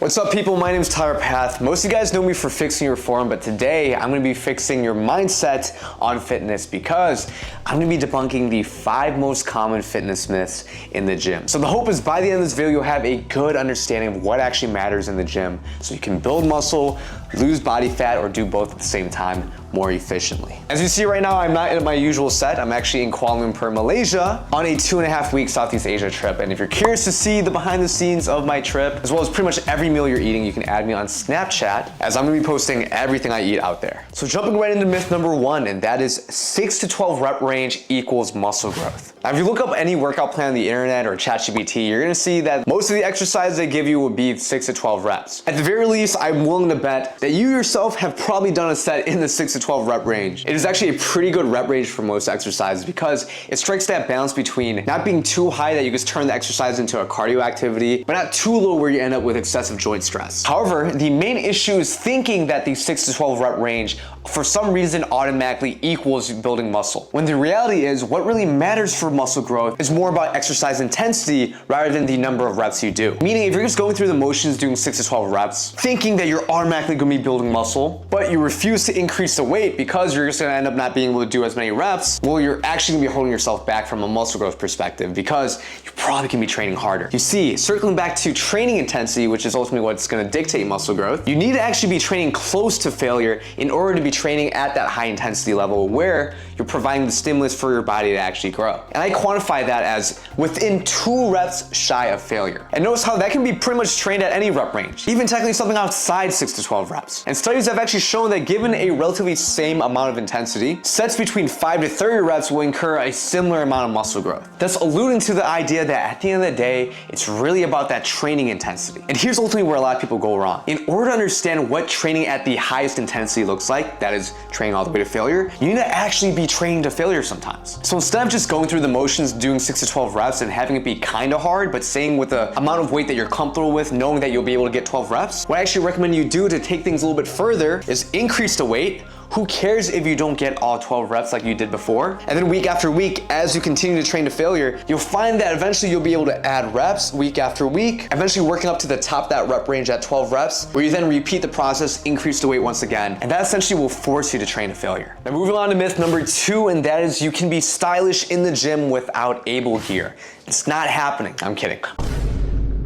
What's up, people? My name is Tyler Path. Most of you guys know me for fixing your form, but today I'm going to be fixing your mindset on fitness because I'm going to be debunking the 5 most common fitness myths in the gym. So the hope is by the end of this video, you'll have a good understanding of what actually matters in the gym so you can build muscle, lose body fat, or do both at the same time more efficiently. As you see right now, I'm not in my usual set. I'm actually in Kuala Lumpur, Malaysia on a 2.5-week Southeast Asia trip. And if you're curious to see the behind the scenes of my trip, as well as pretty much every meal you're eating, you can add me on Snapchat as I'm gonna be posting everything I eat out there. So jumping right into myth number 1, and that is 6 to 12 rep range equals muscle growth. Now, if you look up any workout plan on the internet or ChatGPT, you're gonna see that most of the exercises they give you would be 6 to 12 reps. At the very least, I'm willing to bet that you yourself have probably done a set in the 6 to 12 rep range. It is actually a pretty good rep range for most exercises because it strikes that balance between not being too high that you can turn the exercise into a cardio activity, but not too low where you end up with excessive joint stress. However, the main issue is thinking that the 6 to 12 rep range for some reason automatically equals building muscle. When the reality is what really matters for muscle growth is more about exercise intensity rather than the number of reps you do. Meaning if you're just going through the motions doing 6 to 12 reps, thinking that you're automatically gonna be building muscle, but you refuse to increase the weight because you're just gonna end up not being able to do as many reps, well, you're actually gonna be holding yourself back from a muscle growth perspective because you probably can be training harder. You see, circling back to training intensity, which is ultimately what's gonna dictate muscle growth, you need to actually be training close to failure in order to be training at that high intensity level where you're providing the stimulus for your body to actually grow. And I quantify that as within 2 reps shy of failure. And notice how that can be pretty much trained at any rep range, even technically something outside 6 to 12 reps. And studies have actually shown that given a relatively same amount of intensity, sets between 5 to 30 reps will incur a similar amount of muscle growth. That's alluding to the idea that at the end of the day, it's really about that training intensity. And here's ultimately where a lot of people go wrong. In order to understand what training at the highest intensity looks like, that is training all the way to failure, you need to actually be training to failure sometimes. So instead of just going through the motions doing 6 to 12 reps and having it be kind of hard, but staying with the amount of weight that you're comfortable with, knowing that you'll be able to get 12 reps, what I actually recommend you do to take things a little bit further is increase the weight. Who cares if you don't get all 12 reps like you did before? And then week after week, as you continue to train to failure, you'll find that eventually you'll be able to add reps week after week, eventually working up to the top of that rep range at 12 reps, where you then repeat the process, increase the weight once again, and that essentially will force you to train to failure. Now moving on to myth number 2, and that is you can be stylish in the gym without Able gear. It's not happening. I'm kidding.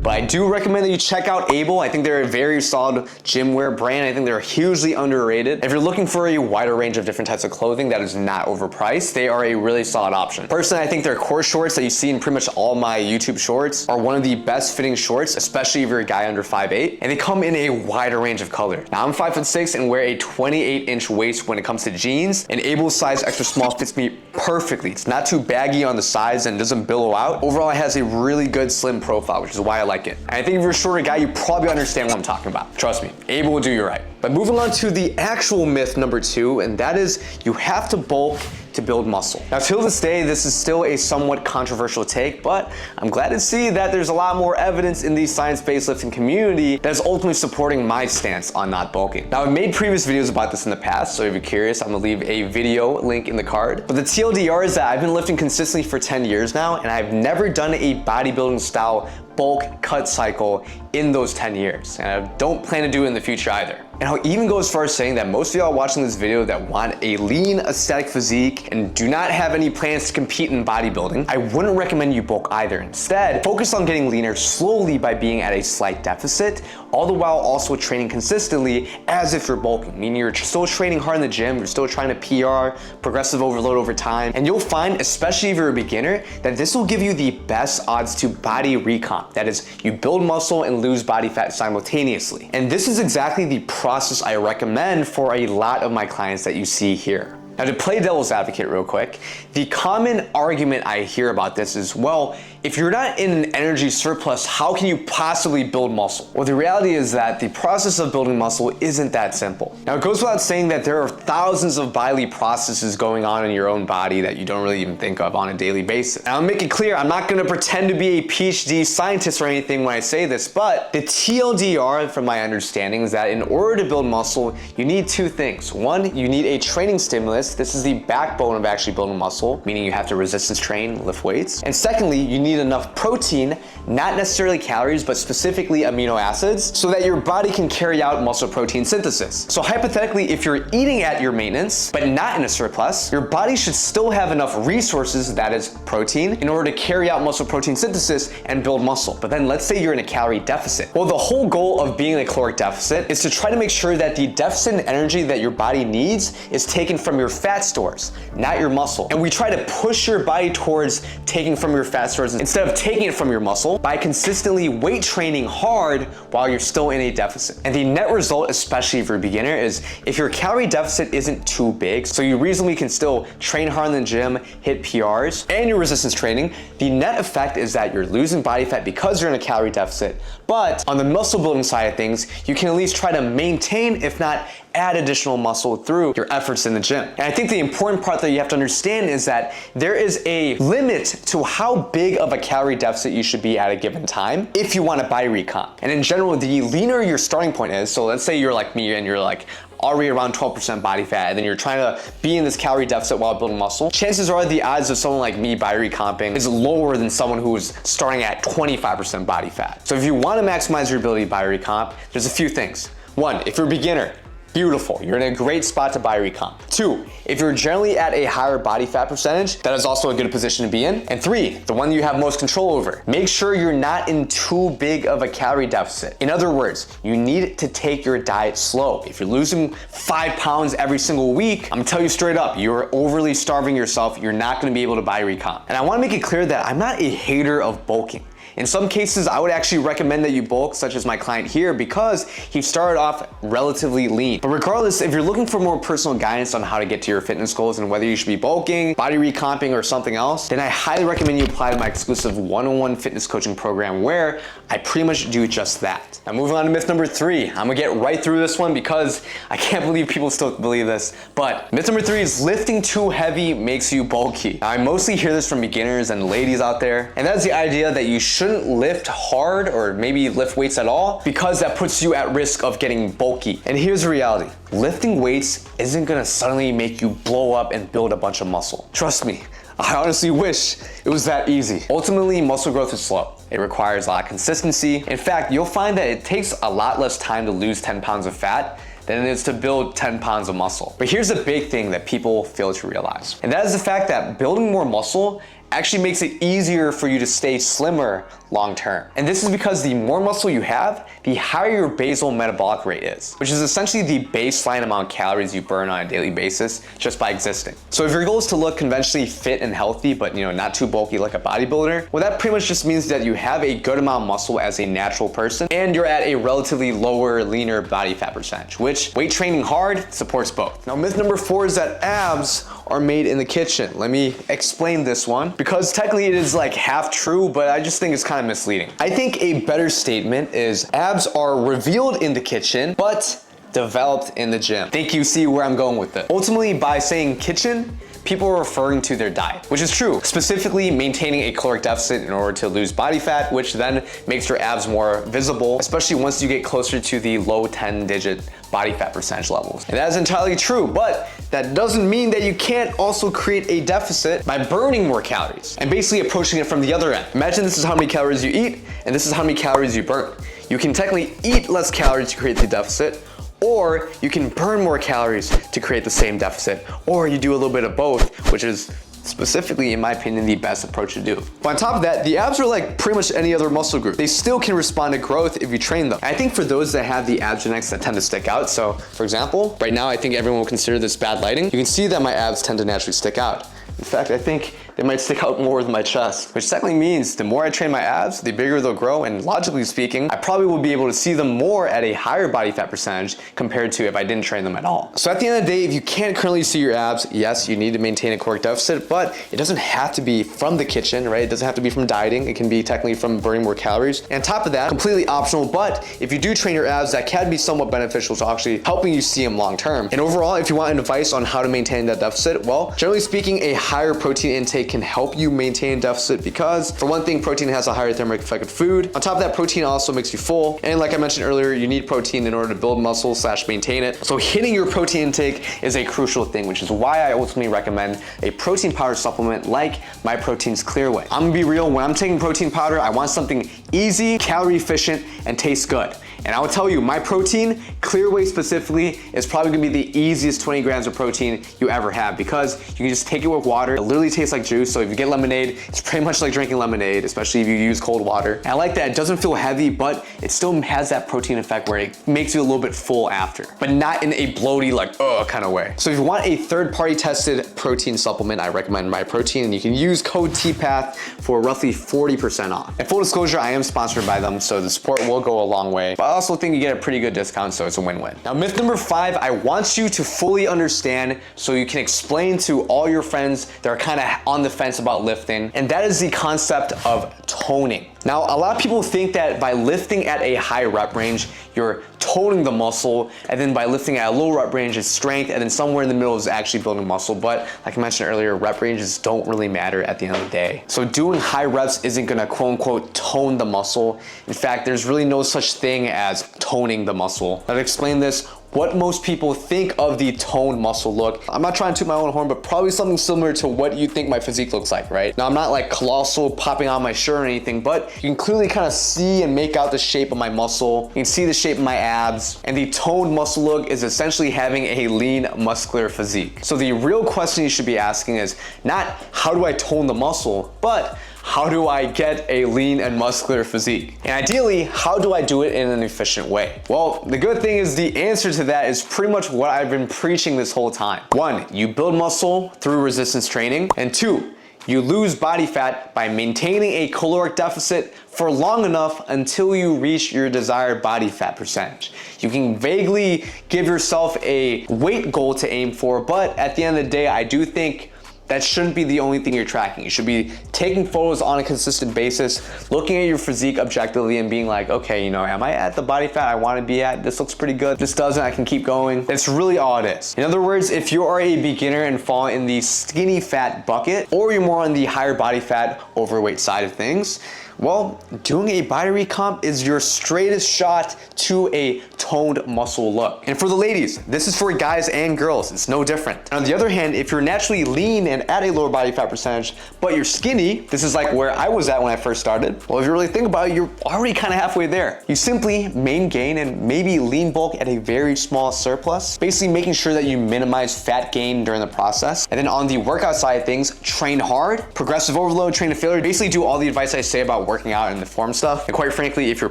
But I do recommend that you check out Able. I think they're a very solid gym wear brand. I think they're hugely underrated. If you're looking for a wider range of different types of clothing that is not overpriced, they are a really solid option. Personally, I think their core shorts that you see in pretty much all my YouTube shorts are one of the best fitting shorts, especially if you're a guy under 5'8", and they come in a wider range of colors. Now I'm 5'6" and wear a 28-inch waist when it comes to jeans, and Able's size extra small fits me perfectly. It's not too baggy on the sides and doesn't billow out. Overall, it has a really good slim profile, which is why I like it. And I think if you're a shorter guy, you probably understand what I'm talking about. Trust me, Able will do you right. But moving on to the actual myth number 2, and that is you have to bulk to build muscle. Now, till this day, this is still a somewhat controversial take, but I'm glad to see that there's a lot more evidence in the science-based lifting community that is ultimately supporting my stance on not bulking. Now, I've made previous videos about this in the past, so if you're curious, I'm gonna leave a video link in the card. But the TLDR is that I've been lifting consistently for 10 years now, and I've never done a bodybuilding style bulk cut cycle in those 10 years. And I don't plan to do it in the future either. And I'll even go as far as saying that most of y'all watching this video that want a lean aesthetic physique and do not have any plans to compete in bodybuilding, I wouldn't recommend you bulk either. Instead, focus on getting leaner slowly by being at a slight deficit, all the while also training consistently as if you're bulking, meaning you're still training hard in the gym, you're still trying to PR, progressive overload over time, and you'll find, especially if you're a beginner, that this will give you the best odds to body recomp. That is, you build muscle and lose body fat simultaneously. And this is exactly the process I recommend for a lot of my clients that you see here. Now, to play devil's advocate real quick, the common argument I hear about this is, well, if you're not in an energy surplus, how can you possibly build muscle? Well, the reality is that the process of building muscle isn't that simple. Now, it goes without saying that there are thousands of bodily processes going on in your own body that you don't really even think of on a daily basis. Now, I'll make it clear, I'm not gonna pretend to be a PhD scientist or anything when I say this, but the TLDR, from my understanding, is that in order to build muscle, you need 2 things. 1, you need a training stimulus. This is the backbone of actually building muscle, meaning you have to resistance train, lift weights. And secondly, you need enough protein not necessarily calories, but specifically amino acids, so that your body can carry out muscle protein synthesis. So hypothetically, if you're eating at your maintenance, but not in a surplus, your body should still have enough resources, that is protein, in order to carry out muscle protein synthesis and build muscle. But then let's say you're in a calorie deficit. Well, the whole goal of being in a caloric deficit is to try to make sure that the deficit in energy that your body needs is taken from your fat stores, not your muscle. And we try to push your body towards taking from your fat stores instead of taking it from your muscle by consistently weight training hard while you're still in a deficit. And the net result, especially if you're a beginner, is if your calorie deficit isn't too big, so you reasonably can still train hard in the gym, hit PRs, and your resistance training, the net effect is that you're losing body fat because you're in a calorie deficit. But on the muscle building side of things, you can at least try to maintain, if not add additional muscle through your efforts in the gym. And I think the important part that you have to understand is that there is a limit to how big of a calorie deficit you should be at a given time if you want to body recomp. And in general, the leaner your starting point is, so let's say you're like me and you're like already around 12% body fat, and then you're trying to be in this calorie deficit while building muscle, chances are the odds of someone like me body recomping is lower than someone who's starting at 25% body fat. So if you want to maximize your ability to body recomp, there's a few things. One, if you're a beginner, beautiful, you're in a great spot to body recomp. Two, if you're generally at a higher body fat percentage, that is also a good position to be in. And three, the one you have most control over, make sure you're not in too big of a calorie deficit. In other words, you need to take your diet slow. If you're losing 5 pounds every single week, I'm gonna tell you straight up, you're overly starving yourself, you're not gonna be able to body recomp. And I wanna make it clear that I'm not a hater of bulking. In some cases, I would actually recommend that you bulk, such as my client here, because he started off relatively lean. But regardless, if you're looking for more personal guidance on how to get to your fitness goals and whether you should be bulking, body recomping, or something else, then I highly recommend you apply to my exclusive one-on-one fitness coaching program where I pretty much do just that. Now moving on to myth number 3. I'm gonna get right through this one because I can't believe people still believe this. But myth number 3 is lifting too heavy makes you bulky. Now, I mostly hear this from beginners and ladies out there, and that's the idea that you shouldn't lift hard or maybe lift weights at all because that puts you at risk of getting bulky. And here's the reality. Lifting weights isn't gonna suddenly make you blow up and build a bunch of muscle. Trust me, I honestly wish it was that easy. Ultimately, muscle growth is slow. It requires a lot of consistency. In fact, you'll find that it takes a lot less time to lose 10 pounds of fat than it is to build 10 pounds of muscle. But here's a big thing that people fail to realize, and that is the fact that building more muscle actually makes it easier for you to stay slimmer long term. And this is because the more muscle you have, the higher your basal metabolic rate is, which is essentially the baseline amount of calories you burn on a daily basis just by existing. So if your goal is to look conventionally fit and healthy, but not too bulky like a bodybuilder, well, that pretty much just means that you have a good amount of muscle as a natural person, and you're at a relatively lower, leaner body fat percentage, which weight training hard supports both. Now, myth number 4 is that abs are made in the kitchen. Let me explain this one, because technically it is like half true, but I just think it's kind of misleading. I think a better statement is abs are revealed in the kitchen, but developed in the gym. Think you see where I'm going with it. Ultimately, by saying kitchen, people are referring to their diet, which is true, specifically maintaining a caloric deficit in order to lose body fat, which then makes your abs more visible, especially once you get closer to the low 10-digit body fat percentage levels. And that is entirely true, but that doesn't mean that you can't also create a deficit by burning more calories and basically approaching it from the other end. Imagine this is how many calories you eat, and this is how many calories you burn. You can technically eat less calories to create the deficit, or you can burn more calories to create the same deficit, or you do a little bit of both, which is specifically, in my opinion, the best approach to do. But on top of that, the abs are like pretty much any other muscle group. They still can respond to growth if you train them. I think for those that have the abs genetics that tend to stick out, so for example, right now I think everyone will consider this bad lighting. You can see that my abs tend to naturally stick out. In fact, I think they might stick out more than my chest, which technically means the more I train my abs, the bigger they'll grow, and logically speaking, I probably will be able to see them more at a higher body fat percentage compared to if I didn't train them at all. So at the end of the day, if you can't currently see your abs, yes, you need to maintain a caloric deficit, but it doesn't have to be from the kitchen, right? It doesn't have to be from dieting. It can be technically from burning more calories. And on top of that, completely optional, but if you do train your abs, that can be somewhat beneficial to actually helping you see them long term. And overall, if you want advice on how to maintain that deficit, well, generally speaking, a higher protein intake intake can help you maintain deficit because, for one thing, protein has a higher thermic effect of food. On top of that, protein also makes you full. And like I mentioned earlier, you need protein in order to build muscle / maintain it. So hitting your protein intake is a crucial thing, which is why I ultimately recommend a protein powder supplement like My Protein's Clearway. I'm gonna be real, when I'm taking protein powder, I want something easy, calorie efficient, and tastes good. And I will tell you, My Protein Clearway specifically is probably gonna be the easiest 20 grams of protein you ever have because you can just take it with water. It literally tastes like juice. So if you get lemonade, it's pretty much like drinking lemonade, especially if you use cold water. And I like that it doesn't feel heavy, but it still has that protein effect where it makes you a little bit full after, but not in a bloaty, like, kind of way. So if you want a third-party tested protein supplement, I recommend My Protein, and you can use code TPATH for roughly 40% off. And full disclosure, I am sponsored by them, so the support will go a long way. But I also think you get a pretty good discount, so it's a win-win. Now, myth number 5, I want you to fully understand so you can explain to all your friends that are kind of on the fence about lifting, and that is the concept of toning. Now, a lot of people think that by lifting at a high rep range, you're toning the muscle, and then by lifting at a low rep range is strength, and then somewhere in the middle is actually building muscle. But like I mentioned earlier, rep ranges don't really matter at the end of the day. So doing high reps isn't gonna quote unquote tone the muscle. In fact, there's really no such thing as toning the muscle. Now, to explain this, what most people think of the toned muscle look. I'm not trying to toot my own horn, but probably something similar to what you think my physique looks like, right? Now, I'm not like colossal popping on my shirt or anything, but you can clearly kind of see and make out the shape of my muscle. You can see the shape of my abs, and the toned muscle look is essentially having a lean, muscular physique. So the real question you should be asking is not how do I tone the muscle, but how do I get a lean and muscular physique? And ideally, how do I do it in an efficient way? Well, the good thing is the answer to that is pretty much what I've been preaching this whole time. 1, you build muscle through resistance training. And 2, you lose body fat by maintaining a caloric deficit for long enough until you reach your desired body fat percentage. You can vaguely give yourself a weight goal to aim for, but at the end of the day, I do think that shouldn't be the only thing you're tracking. You should be taking photos on a consistent basis, looking at your physique objectively and being like, okay, you know, am I at the body fat I want to be at? This looks pretty good. This doesn't, I can keep going. That's really all it is. In other words, if you are a beginner and fall in the skinny fat bucket, or you're more on the higher body fat, overweight side of things, well, doing a body recomp is your straightest shot to a toned muscle look. And for the ladies, this is for guys and girls. It's no different. And on the other hand, if you're naturally lean and at a lower body fat percentage, but you're skinny, this is like where I was at when I first started. Well, if you really think about it, you're already kind of halfway there. You simply main gain and maybe lean bulk at a very small surplus, basically making sure that you minimize fat gain during the process. And then on the workout side of things, train hard, progressive overload, train to failure, basically do all the advice I say about working out and the form stuff. And quite frankly, if you're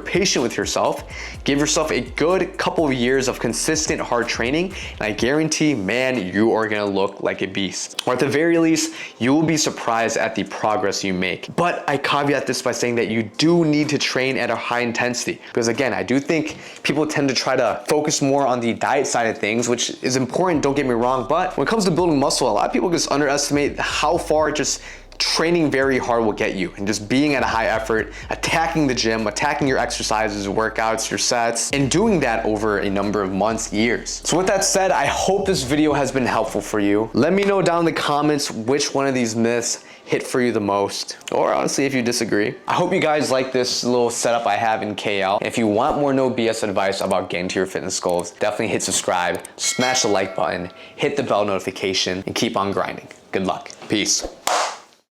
patient with yourself, give yourself a good couple of years of consistent hard training, and I guarantee, man, you are gonna look like a beast. Or at the very least, you will be surprised at the progress you make. But I caveat this by saying that you do need to train at a high intensity. Because again, I do think people tend to try to focus more on the diet side of things, which is important, don't get me wrong, but when it comes to building muscle, a lot of people just underestimate how far just training very hard will get you, and just being at a high effort, attacking the gym, attacking your exercises, workouts, your sets, and doing that over a number of months, years. So with that said, I hope this video has been helpful for you. Let me know down in the comments which one of these myths hit for you the most, or honestly if you disagree. I hope you guys like this little setup I have in KL. And if you want more no BS advice about getting to your fitness goals, definitely hit subscribe, smash the like button, hit the bell notification, and keep on grinding. Good luck. Peace.